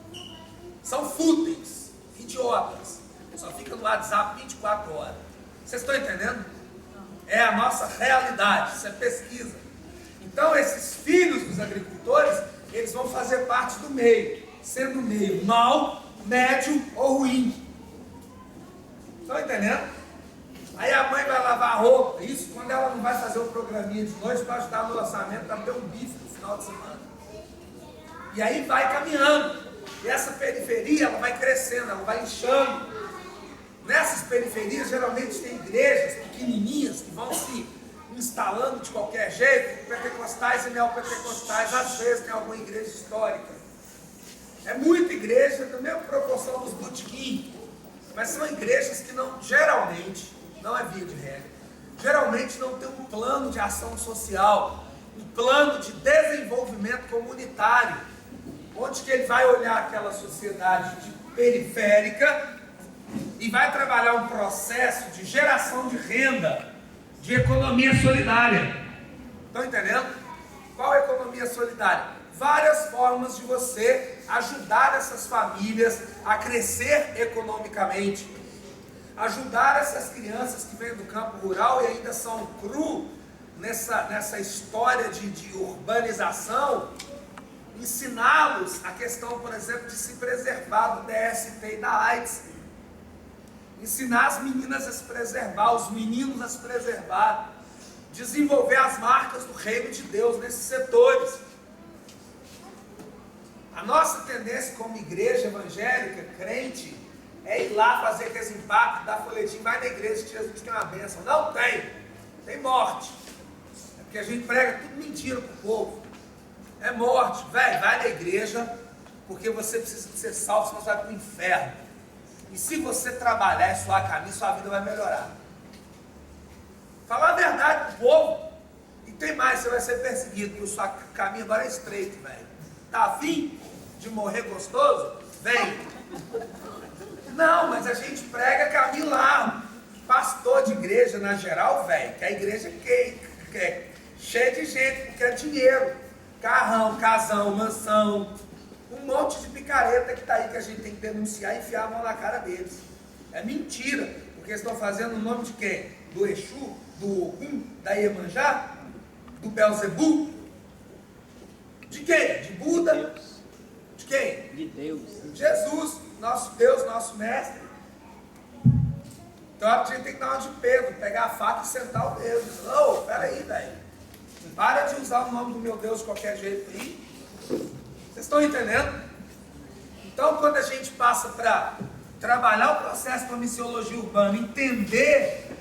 São fúteis, idiotas, só fica no WhatsApp 24 horas. Vocês estão entendendo? É a nossa realidade, isso é pesquisa. Então esses filhos dos agricultores, eles vão fazer parte do meio, sendo meio mau, médio ou ruim. Estão entendendo? Aí a mãe vai lavar a roupa, isso quando ela não vai fazer o programinha de noite para ajudar no orçamento, para ter um bife no final de semana. E aí vai caminhando. E essa periferia, ela vai crescendo, ela vai inchando. Nessas periferias, geralmente tem igrejas pequenininhas que vão se instalando de qualquer jeito, pentecostais e neopentecostais, às vezes tem alguma igreja histórica. É muita igreja, da mesma proporção dos botequim, mas são igrejas que não, geralmente, não é via de regra, geralmente não tem um plano de ação social, um plano de desenvolvimento comunitário, onde que ele vai olhar aquela sociedade periférica e vai trabalhar um processo de geração de renda, de economia solidária. Estão entendendo? Qual é a economia solidária? Várias formas de você ajudar essas famílias a crescer economicamente, ajudar essas crianças que vêm do campo rural e ainda são cru nessa história de urbanização, ensiná-los a questão, por exemplo, de se preservar do DST e da AIDS, ensinar as meninas a se preservar, os meninos a se preservar, desenvolver as marcas do reino de Deus nesses setores. A nossa tendência como igreja evangélica, crente, é ir lá fazer aqueles impactos, dar folhetim, vai na igreja que Jesus tem uma bênção. Não tem morte. É porque a gente prega tudo mentira pro povo. É morte, velho, vai na igreja, porque você precisa de ser salvo, senão você vai para o inferno. E se você trabalhar e suar caminho, sua vida vai melhorar. Falar a verdade pro povo. E tem mais, você vai ser perseguido, porque o seu caminho agora é estreito, velho. Tá afim de morrer gostoso? Vem. Não, mas a gente prega caminho lá. Pastor de igreja, na geral, velho, que a igreja é cheia de gente, porque é dinheiro. Carrão, casão, mansão, um monte de picareta que está aí que a gente tem que denunciar e enfiar a mão na cara deles. É mentira, porque eles estão fazendo o nome de quem? Do Exu, do Ogum, da Iemanjá, do Belzebu? De quem? De Buda? De quem? De Deus. Jesus, nosso Deus, nosso mestre. Então a gente tem que dar uma de Pedro, pegar a faca e sentar o dedo. Ô, peraí, velho. Para de usar o nome do meu Deus de qualquer jeito aí. Vocês estão entendendo? Então, quando a gente passa para trabalhar o processo da missiologia urbana, entender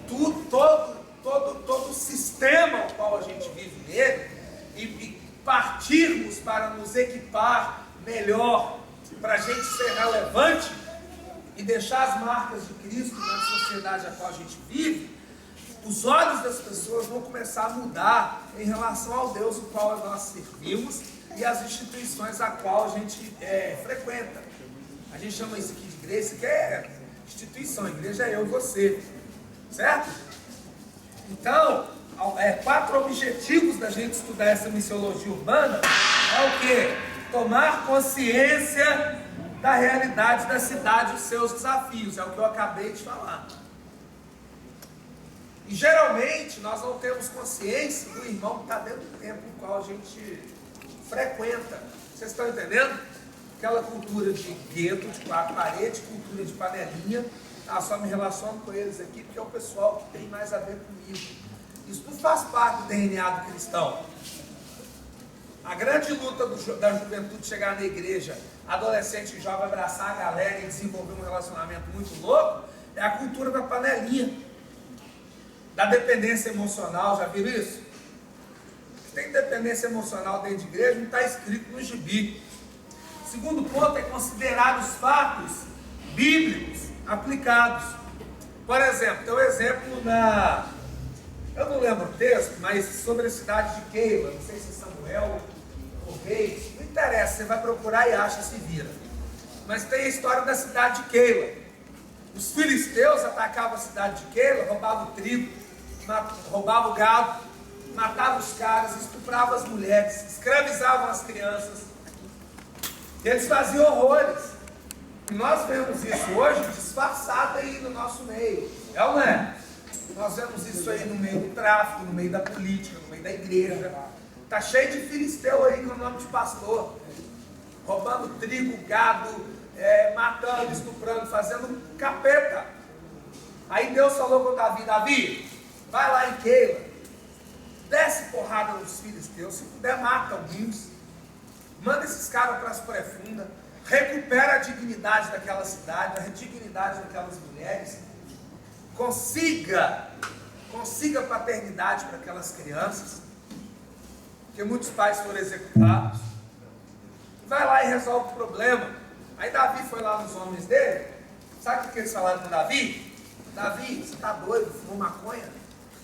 todo o sistema ao qual a gente vive nele, e partirmos para nos equipar melhor, para a gente ser relevante e deixar as marcas de Cristo na sociedade a qual a gente vive, os olhos das pessoas vão começar a mudar em relação ao Deus o qual nós servimos e as instituições a qual a gente frequenta. A gente chama isso aqui de igreja, isso aqui é instituição, igreja é eu e você, certo? Então, 4 objetivos da gente estudar essa missiologia urbana é o quê? Tomar consciência da realidade da cidade e os seus desafios, é o que eu acabei de falar. E geralmente nós não temos consciência do irmão que está dentro do tempo no qual a gente frequenta. Vocês estão entendendo? Aquela cultura de gueto, de 4 paredes, cultura de panelinha. Só me relaciono com eles aqui porque é o pessoal que tem mais a ver comigo. Isso tudo faz parte do DNA do cristão. A grande luta da juventude chegar na igreja, adolescente e jovem abraçar a galera e desenvolver um relacionamento muito louco, é a cultura da panelinha. Da dependência emocional, já viram isso? Tem dependência emocional dentro de igreja, não está escrito no gibi. Segundo ponto é considerar os fatos bíblicos aplicados. Por exemplo, tem um exemplo eu não lembro o texto, mas sobre a cidade de Keila, não sei se é Samuel ou Reis, não interessa, você vai procurar e acha, se vira. Mas tem a história da cidade de Keila. Os filisteus atacavam a cidade de Keila, roubavam o trigo, roubavam o gado, matavam os caras, estupravam as mulheres, escravizavam as crianças. Eles faziam horrores. E nós vemos isso hoje disfarçado aí no nosso meio. É ou não é? Nós vemos isso aí no meio do tráfico, no meio da política, no meio da igreja. Está cheio de filisteu aí com o nome de pastor. Roubando trigo, gado, matando, estuprando, fazendo capeta. Aí Deus falou com Davi: Davi, vai lá em Keila, desce porrada nos filisteus, se puder mata alguns, manda esses caras para as profundas, recupera a dignidade daquela cidade, a dignidade daquelas mulheres, consiga paternidade para aquelas crianças, porque muitos pais foram executados. Vai lá e resolve o problema. Aí Davi foi lá nos homens dele. Sabe o que eles falaram com Davi? Davi, você está doido, fumou maconha?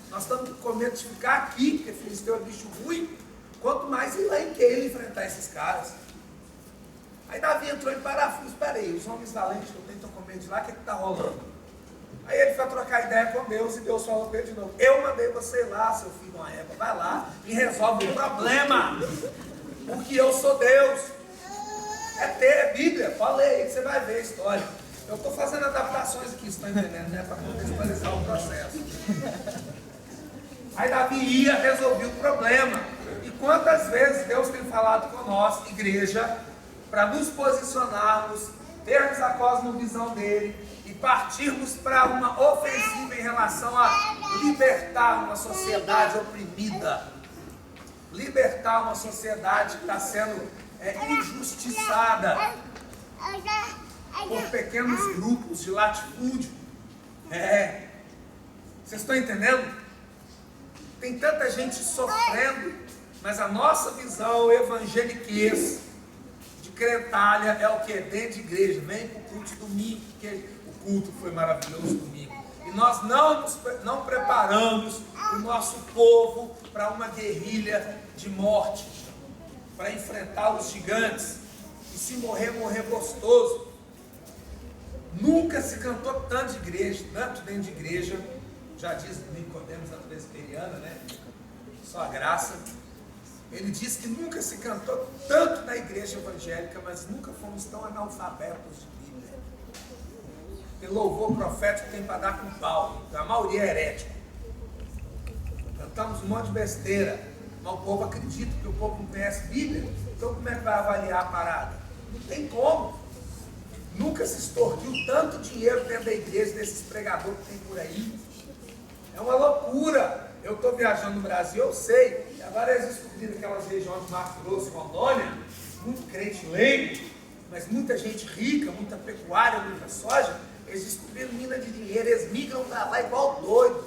Nós estamos com medo de ficar aqui, porque filisteu é bicho ruim. Quanto mais ir lá em Keila enfrentar esses caras. Aí Davi entrou em parafuso. Espera aí, os homens valentes que eu tenho com medo de lá, o que está rolando? Aí ele foi trocar ideia com Deus e Deus falou com ele de novo: eu mandei você ir lá, seu filho uma égua, vai lá e resolve o problema, porque eu sou Deus. É Bíblia, falei, aí você vai ver a história. Eu estou fazendo adaptações aqui, estão entendendo, né? Para contextualizar o processo. Aí Davi ia, resolver o problema. E quantas vezes Deus tem falado com nós, igreja, para nos posicionarmos, termos a cosmovisão dele e partirmos para uma ofensiva em relação a libertar uma sociedade oprimida, libertar uma sociedade que está sendo injustiçada por pequenos grupos de latifúndio. Vocês estão entendendo? Tem tanta gente sofrendo, mas a nossa visão evangeliquez de cretalha é o que? Dentro de igreja, vem para o culto domingo, porque o culto foi maravilhoso domingo. E nós não preparamos o nosso povo para uma guerrilha de morte, para enfrentar os gigantes. E se morrer, morrer gostoso. Nunca se cantou tanto de igreja, tanto dentro de igreja. Já diz Nicodemos, da presbiteriana, né? Só a graça. Ele diz que nunca se cantou tanto na igreja evangélica, mas nunca fomos tão analfabetos de Bíblia. Tem louvor profético tem para dar com pau. A maioria é herético. Cantamos um monte de besteira, mas o povo acredita que o povo não conhece Bíblia. Então como é que vai avaliar a parada? Não tem como. Nunca se extorquiu tanto dinheiro dentro da igreja desses pregadores que tem por aí. É uma loucura. Eu estou viajando no Brasil, eu sei. E agora eles descobriram aquelas regiões de Mato Grosso, Rondônia, muito crente leigo, mas muita gente rica, muita pecuária, muita soja. Eles descobriram mina de dinheiro, eles migram para lá igual doido.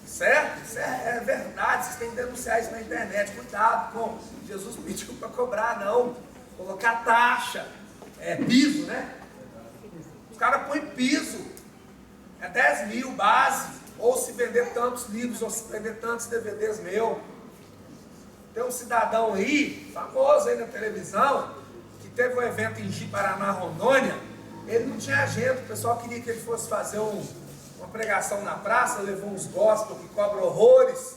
Certo? Isso é verdade. Vocês têm que denunciar isso na internet. Cuidado com. Jesus pediu para cobrar, não. Colocar taxa. Piso, né? Os caras põem piso. É 10 mil base. Ou se vender tantos livros, ou se vender tantos DVDs meu. Tem um cidadão aí, famoso aí na televisão, que teve um evento em Ji-Paraná, Rondônia. Ele não tinha agenda, o pessoal queria que ele fosse fazer uma pregação na praça, levou uns gospel que cobram horrores.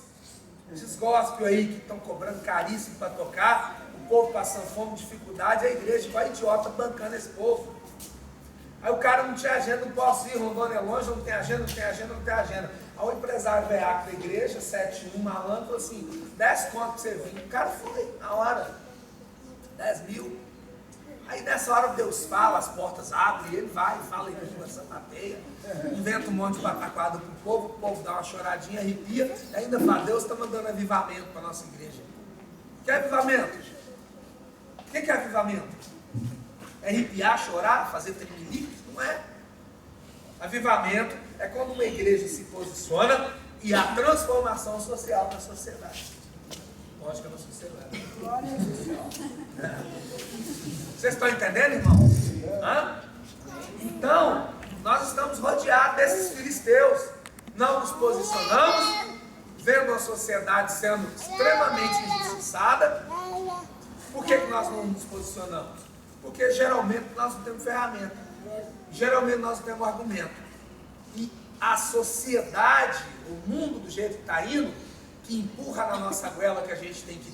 Esses gospel aí que estão cobrando caríssimo para tocar, o povo passando fome, dificuldade, a igreja vai idiota bancando esse povo. Aí o cara não tinha agenda, não posso ir, Rondônia é longe, não tem agenda, não tem agenda, não tem agenda. Aí o empresário veaco da igreja, 71, malandro, falou assim: 10 conto para você vir. O cara foi, na hora, 10 mil. Aí nessa hora Deus fala, as portas abrem, ele vai, fala em língua, sapateia, inventa um monte de pataquada para o povo dá uma choradinha, arrepia, e ainda fala: Deus está mandando avivamento para a nossa igreja. Que avivamento? O que é avivamento? É arrepiar, chorar, fazer tremelique? Não é. Avivamento é quando uma igreja se posiciona e há transformação social na sociedade. Lógica na sociedade. Glória a Deus. Vocês estão entendendo, irmão? Então, nós estamos estamos rodeados desses filisteus. Não nos posicionamos, vendo a sociedade sendo extremamente injustiçada. Por que nós não nos posicionamos? Porque geralmente nós não temos ferramenta. Geralmente nós não temos argumento. E a sociedade, o mundo do jeito que está indo, que empurra na nossa goela que a gente tem que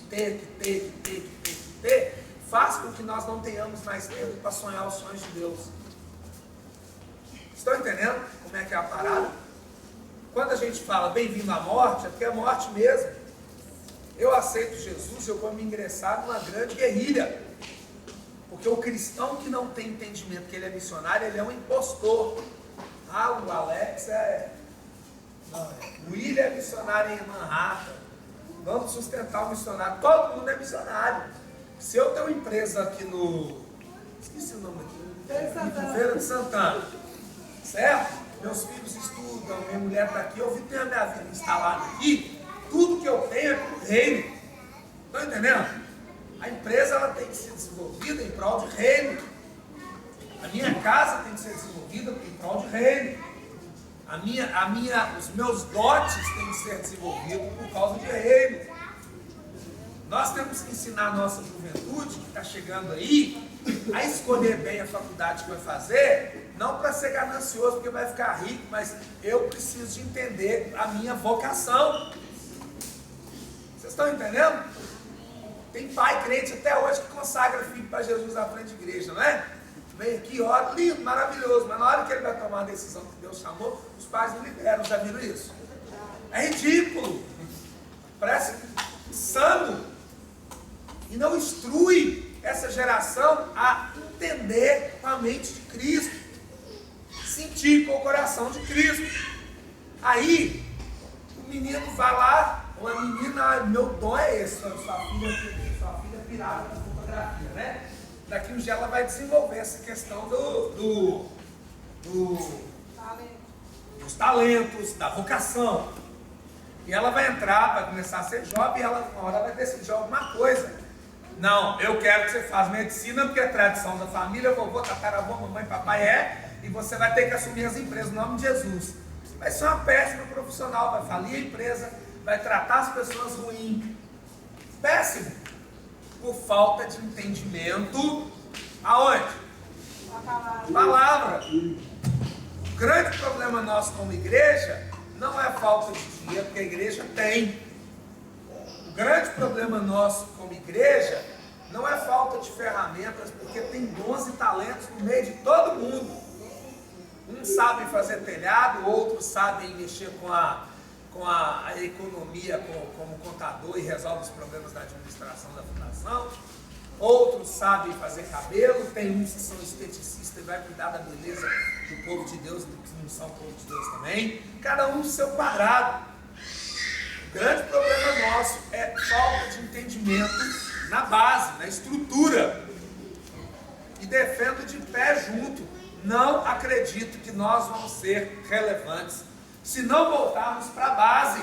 ter, faz com que nós não tenhamos mais tempo para sonhar os sonhos de Deus. Estão entendendo como é que é a parada? Quando a gente fala bem-vindo à morte, é porque é morte mesmo. Eu aceito Jesus, eu vou me ingressar numa grande guerrilha. Porque o cristão que não tem entendimento que ele é missionário, ele é um impostor. Ah, o Alex o William é missionário em Manhattan. Vamos sustentar o missionário. Todo mundo é missionário. Se eu tenho uma empresa aqui no... Esqueci o nome aqui. Feira de Santana. Certo? Meus filhos estudam, minha mulher está aqui, eu tenho a minha vida instalada aqui. Tudo que eu tenho é para o reino. Estão entendendo? A empresa ela tem que ser desenvolvida em prol de reino. A minha casa tem que ser desenvolvida em prol de reino. Os meus dotes têm que ser desenvolvidos por causa de reino. Nós temos que ensinar a nossa juventude, que está chegando aí, a escolher bem a faculdade que vai fazer, não para ser ganancioso, porque vai ficar rico, mas eu preciso de entender a minha vocação. Vocês estão entendendo? Tem pai crente até hoje que consagra filho para Jesus à frente de igreja, não é? Vem aqui, ora, lindo, maravilhoso, mas na hora que ele vai tomar a decisão que Deus chamou, os pais não liberam, já viram isso? É ridículo, parece insano, e não instrui essa geração a entender a mente de Cristo, sentir com o coração de Cristo. Aí, o menino vai lá, ou a menina, meu dom é esse, sua filha é pirada na fotografia, né? Daqui um dia ela vai desenvolver essa questão dos talentos, da vocação. E ela vai entrar, vai começar a ser jovem, e ela uma hora vai decidir alguma coisa. Não, eu quero que você faça medicina, porque é tradição da família, vovô, tataravô, mamãe, papai e você vai ter que assumir as empresas no nome de Jesus. Vai ser uma péssima profissional, vai falir a empresa, vai tratar as pessoas ruim. Péssimo. Por falta de entendimento, aonde? Palavra. O grande problema nosso como igreja não é a falta de dinheiro, porque a igreja tem. O grande problema nosso como igreja não é falta de ferramentas, porque tem dons e talentos no meio de todo mundo. Uns sabem fazer telhado, outros sabem mexer com a economia como contador e resolve os problemas da administração da fundação. Outros sabem fazer cabelo, tem uns que são esteticistas e vai cuidar da beleza do povo de Deus, dos que não são povo de Deus também. Cada um no seu quadrado. O grande problema nosso é falta de entendimento na base, na estrutura. E defendo de pé junto. Não acredito que nós vamos ser relevantes se não voltarmos para a base,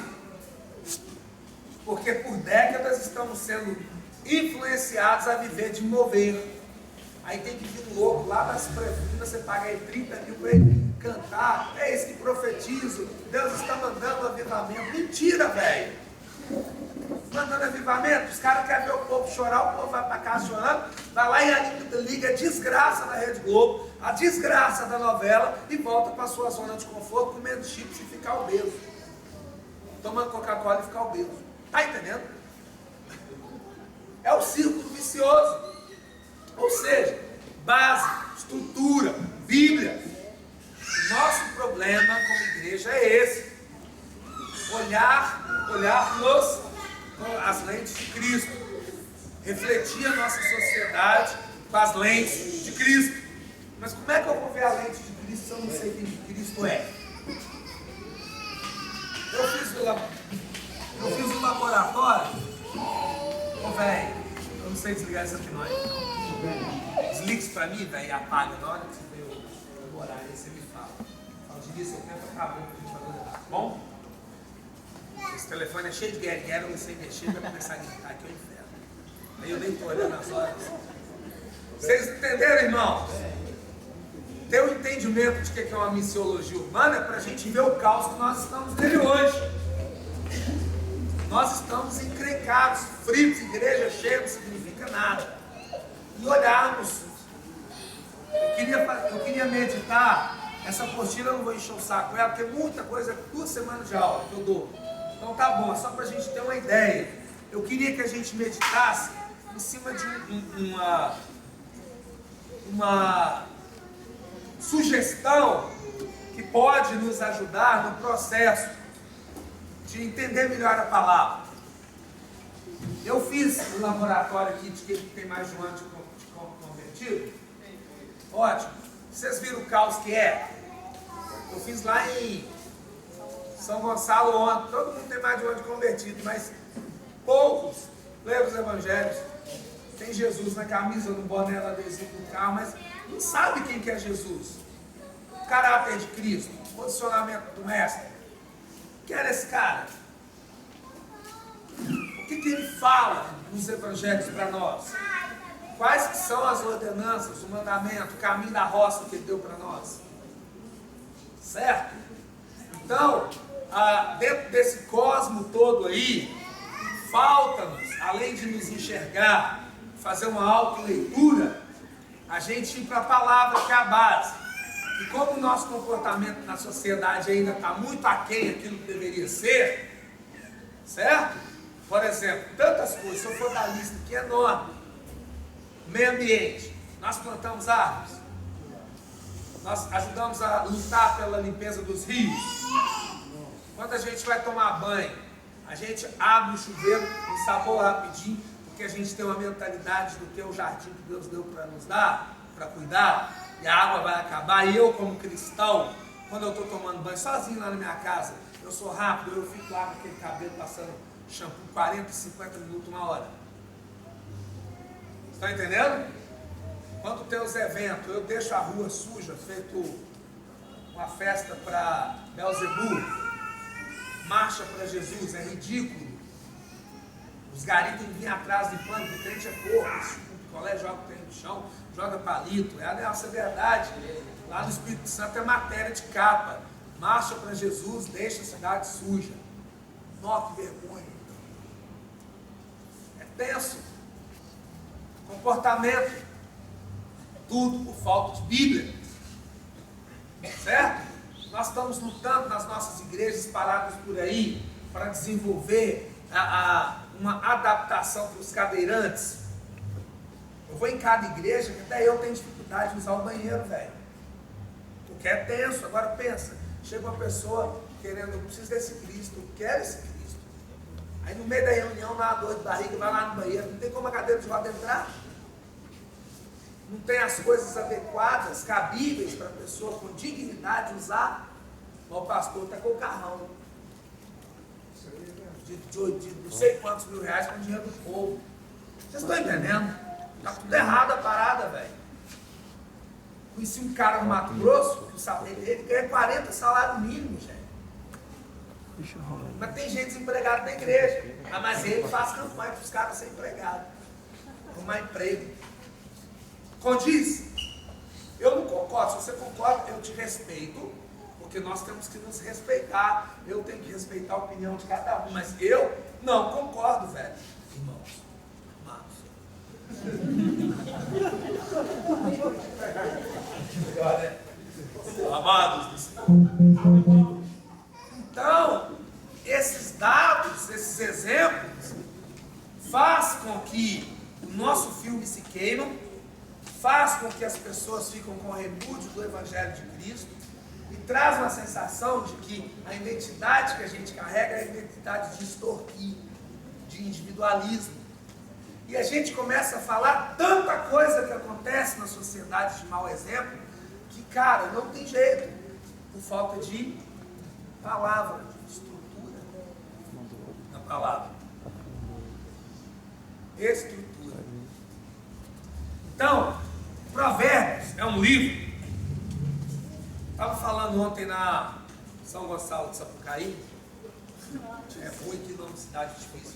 porque por décadas estamos sendo influenciados a viver de mover. Aí tem que vir um louco lá das prefundas, você paga aí 30 mil para ele cantar, é esse que profetizo, Deus está mandando avivamento. Mentira, velho! Mandando avivamento, os caras querem ver o povo chorar, o povo vai para casa chorando, vai lá e liga a desgraça da Rede Globo, a desgraça da novela e volta para a sua zona de conforto comendo chips e ficar obeso. Tomando Coca-Cola e ficar obeso. Tá entendendo? É o círculo vicioso. Ou seja, base, estrutura, Bíblia. O nosso problema como igreja é esse. Olhar as lentes de Cristo. Refletir a nossa sociedade com as lentes de Cristo. Mas como é que eu vou ver a lente de Cristo se eu não sei quem Cristo é? Eu fiz um laboratório. Ô, velho, eu não sei desligar isso aqui não. Desliga isso pra mim, velho, e apaga. Na hora que você vê o horário, aí você me fala. Fala, desliga seu tempo, acabou o que a gente vai fazer. Tá bom? Esse telefone é cheio de guerra, eu não sei mexer, vai começar a gritar aqui, é o inferno. Aí eu nem tô olhando as horas. Vocês entenderam, irmão? ter o entendimento de que é uma missiologia urbana é para a gente ver o caos que nós estamos nele hoje. Nós estamos encrencados, fritos, igreja cheia não significa nada. E olharmos. Eu queria meditar. Essa apostila eu não vou encher o saco com ela, porque muita coisa, 2 semanas de aula que eu dou. Então tá bom, é só para a gente ter uma ideia. Eu queria que a gente meditasse em cima de uma sugestão que pode nos ajudar no processo de entender melhor a palavra. Eu fiz um laboratório aqui de quem tem mais de um ano de convertido. Ótimo. Vocês viram o caos que é? Eu fiz lá em São Gonçalo ontem. Todo mundo tem mais de um ano de convertido, mas poucos leram os evangelhos. Tem Jesus na camisa, no boné, no adesivo do carro, mas não sabe quem que é Jesus. O caráter de Cristo, o posicionamento do Mestre. Quem era esse cara? O que ele fala nos evangelhos para nós? Quais que são as ordenanças, o mandamento, o caminho da roça que ele deu para nós? Certo? Então, dentro desse cosmo todo aí, falta-nos, além de nos enxergar, fazer uma autoleitura, a gente ir para a palavra que é a base. E como o nosso comportamento na sociedade ainda está muito aquém daquilo que deveria ser, certo? Por exemplo, tantas coisas, se eu for dar lista aqui é enorme. Meio ambiente, nós plantamos árvores, nós ajudamos a lutar pela limpeza dos rios. Quando a gente vai tomar banho, a gente abre o chuveiro, ensaboa rapidinho, porque a gente tem uma mentalidade do que é o jardim que Deus deu para nos dar, para cuidar, e a água vai acabar. E eu, como cristão, quando eu estou tomando banho sozinho lá na minha casa, eu sou rápido, eu fico lá com aquele cabelo passando shampoo 40, 50 minutos, 1 hora. Está entendendo? Quando tem os eventos, eu deixo a rua suja, feito uma festa para Belzebu, marcha para Jesus, é ridículo. Os garis têm que vir atrás de pano, o crente é porco, o colégio joga o trem no chão, joga palito, é a nossa verdade. Lá no Espírito Santo é matéria de capa. Marcha para Jesus, deixa a cidade suja. Nossa, que vergonha. É tenso. Comportamento, tudo por falta de Bíblia, certo? Nós estamos lutando nas nossas igrejas espalhadas por aí para desenvolver uma adaptação para os cadeirantes. Eu vou em cada igreja, que até eu tenho dificuldade de usar o banheiro, velho, porque é tenso. Agora pensa, chega uma pessoa querendo, eu preciso desse Cristo, eu quero esse Cristo. Aí no meio da reunião, dá uma dor de barriga, vai lá no banheiro, não tem como a cadeira de roda entrar. Não tem as coisas adequadas, cabíveis para a pessoa com dignidade usar. Mas o pastor está com o carrão. De não sei quantos mil reais com o dinheiro do povo. Vocês estão entendendo? Está tudo errado a parada, velho. Conheci um cara no Mato Grosso, que ele ganha 40 salários mínimos, gente. Mas tem gente desempregada na igreja. Mas ele faz campanha para os caras serem empregados. Arrumar emprego. Condiz? Eu não concordo. Se você concorda, eu te respeito, porque nós temos que nos respeitar. Eu tenho que respeitar a opinião de cada um, mas eu não concordo, velho. Irmãos, amados. Então, esses dados, esses exemplos, faz com que o nosso filme se queime, faz com que as pessoas fiquem com repúdio do Evangelho de Cristo e traz uma sensação de que a identidade que a gente carrega é a identidade de extorquir, de individualismo. E a gente começa a falar tanta coisa que acontece na sociedade de mau exemplo, que, cara, não tem jeito, por falta de palavra, de estrutura na palavra. Estrutura. Então, Provérbios é um livro. Estava falando ontem na São Gonçalo de Sapucaí. É ruim que nome de cidade difícil.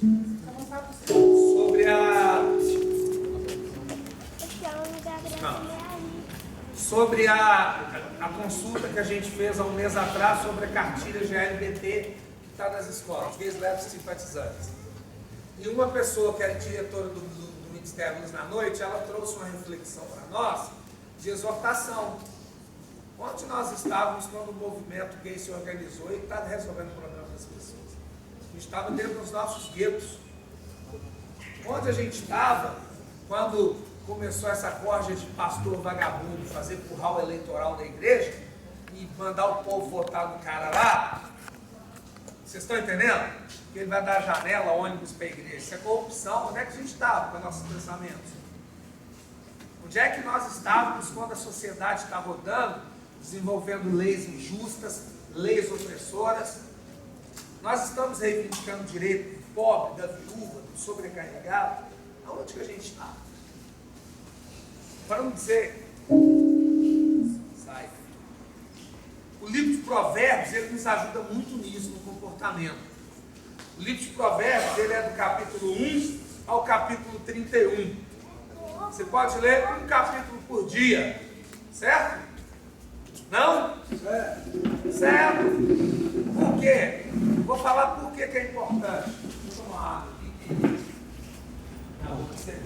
Sobre a. Não. Sobre a a consulta que a gente fez há um mês atrás sobre a cartilha GLBT que está nas escolas, gays, lésbicas e simpatizantes. E uma pessoa que era diretora do Ministério Luz na Noite, ela trouxe uma reflexão para nós de exortação. Onde nós estávamos quando o movimento gay se organizou e está resolvendo o problema das pessoas? A gente estava dentro dos nossos guetos. Onde a gente estava quando começou essa corja de pastor vagabundo fazer curral eleitoral da igreja e mandar o povo votar no cara lá? Vocês estão entendendo? Que ele vai dar janela, ônibus para a igreja. Isso é corrupção. Onde é que a gente estava com os nossos pensamentos? Onde é que nós estávamos quando a sociedade está rodando, desenvolvendo leis injustas, leis opressoras? Nós estamos reivindicando o direito do pobre, da viúva, do sobrecarregado. Aonde que a gente está? Para não dizer... Sai. O livro de Provérbios, ele nos ajuda muito nisso, no comportamento. O livro de Provérbios, ele é do capítulo 1 ao capítulo 31. Você pode ler um capítulo por dia, certo? Não? Certo. Por quê? Vou falar por que é importante. Deixa eu tomar água aqui. Não, você.